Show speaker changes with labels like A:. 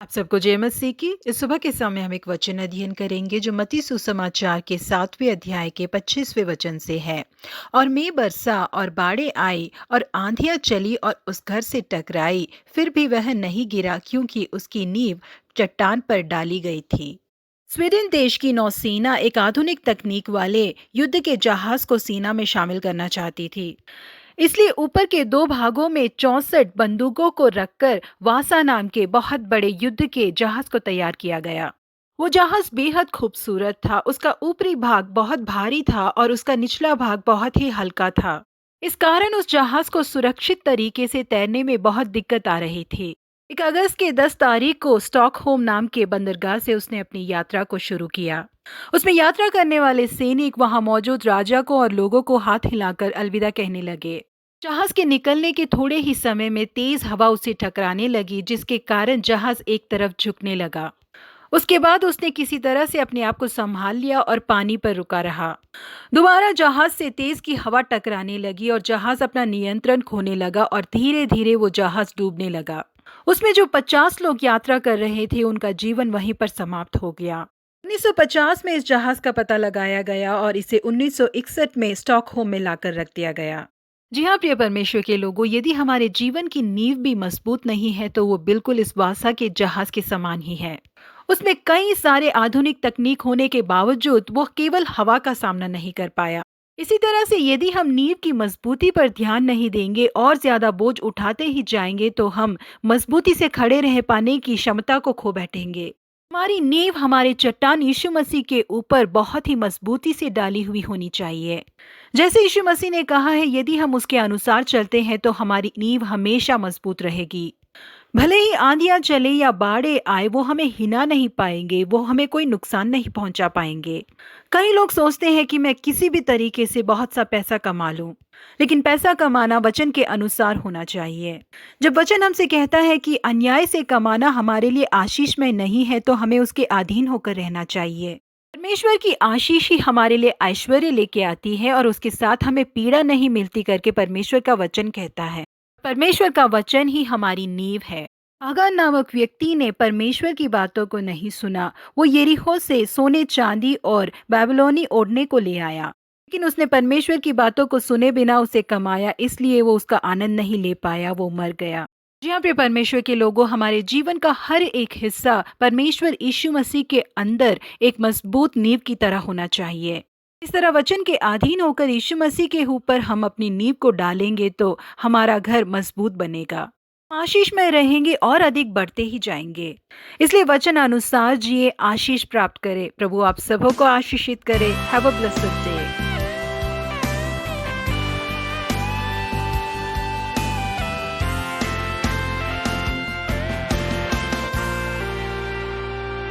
A: आप सबको जय मसीह की। इस सुबह के समय हम एक वचन अध्ययन करेंगे जो मत्ती सुसमाचार के 7वें अध्याय के 25वें वचन से है। और मैं बरसा और बाढ़ें आई और आंधियां चली और उस घर से टकराई, फिर भी वह नहीं गिरा क्योंकि उसकी नींव चट्टान पर डाली गई थी। स्वीडन देश की नौसेना एक आधुनिक तकनीक वाले युद्ध के जहाज को सेना में शामिल करना चाहती थी। इसलिए ऊपर के दो भागों में 64 बंदूकों को रखकर वासा नाम के बहुत बड़े युद्ध के जहाज को तैयार किया गया। वो जहाज बेहद खूबसूरत था। उसका ऊपरी भाग बहुत भारी था और उसका निचला भाग बहुत ही हल्का था। इस कारण उस जहाज को सुरक्षित तरीके से तैरने में बहुत दिक्कत आ रही थी। 1 अगस्त के 10 तारीख को स्टॉकहोम नाम के बंदरगाह से उसने अपनी यात्रा को शुरू किया। उसमें यात्रा करने वाले सैनिक वहां मौजूद राजा को और लोगों को हाथ हिलाकर अलविदा कहने लगे। जहाज के निकलने के थोड़े ही समय में तेज हवा उसे टकराने लगी, जिसके कारण जहाज एक तरफ झुकने लगा। उसके बाद उसने किसी तरह से अपने आप को संभाल लिया और पानी पर रुका रहा। दोबारा जहाज से तेज की हवा टकराने लगी और जहाज अपना नियंत्रण खोने लगा और धीरे धीरे वो जहाज डूबने लगा। उसमें जो 50 लोग यात्रा कर रहे थे, उनका जीवन वहीं पर समाप्त हो गया। 1950 में इस जहाज का पता लगाया गया और इसे 1961 में स्टॉकहोम में लाकर रख दिया गया। जी हाँ, प्रिय परमेश्वर के लोगों, यदि हमारे जीवन की नींव भी मजबूत नहीं है तो वो बिल्कुल इस वासा के जहाज के समान ही है। उसमें कई सारे आधुनिक तकनीक होने के बावजूद वो केवल हवा का सामना नहीं कर पाया। इसी तरह से यदि हम नींव की मजबूती पर ध्यान नहीं देंगे और ज्यादा बोझ उठाते ही जाएंगे तो हम मजबूती से खड़े रह पाने की क्षमता को खो बैठेंगे। हमारी नींव हमारे चट्टान यीशु मसीह के ऊपर बहुत ही मजबूती से डाली हुई होनी चाहिए। जैसे यीशु मसीह ने कहा है, यदि हम उसके अनुसार चलते हैं तो हमारी नींव हमेशा मजबूत रहेगी। भले ही आंधियां चले या बाढ़ें आए, वो हमें हिला नहीं पाएंगे, वो हमें कोई नुकसान नहीं पहुंचा पाएंगे। कई लोग सोचते हैं कि मैं किसी भी तरीके से बहुत सा पैसा कमा लूं, लेकिन पैसा कमाना वचन के अनुसार होना चाहिए। जब वचन हमसे कहता है कि अन्याय से कमाना हमारे लिए आशीषमय नहीं है, तो हमें उसके अधीन होकर रहना चाहिए। परमेश्वर की आशीष ही हमारे लिए ऐश्वर्य लेके आती है और उसके साथ हमें पीड़ा नहीं मिलती करके परमेश्वर का वचन कहता है। परमेश्वर का वचन ही हमारी नींव है। आगार नामक व्यक्ति ने परमेश्वर की बातों को नहीं सुना। वो यरीहो से सोने चांदी और बेबीलोनी ओढ़ने को ले आया, लेकिन उसने परमेश्वर की बातों को सुने बिना उसे कमाया, इसलिए वो उसका आनंद नहीं ले पाया, वो मर गया। जी हाँ, प्रिय परमेश्वर के लोगों, हमारे जीवन का हर एक हिस्सा परमेश्वर यीशु मसीह के अंदर एक मजबूत नींव की तरह होना चाहिए। इस तरह वचन के अधीन होकर यीशु मसीह के ऊपर हम अपनी नींव को डालेंगे तो हमारा घर मजबूत बनेगा। आशीष में रहेंगे और अधिक बढ़ते ही जाएंगे। इसलिए वचन अनुसार जिए, आशीष प्राप्त करें। प्रभु आप सबों को आशीषित करे। Have a blessed day.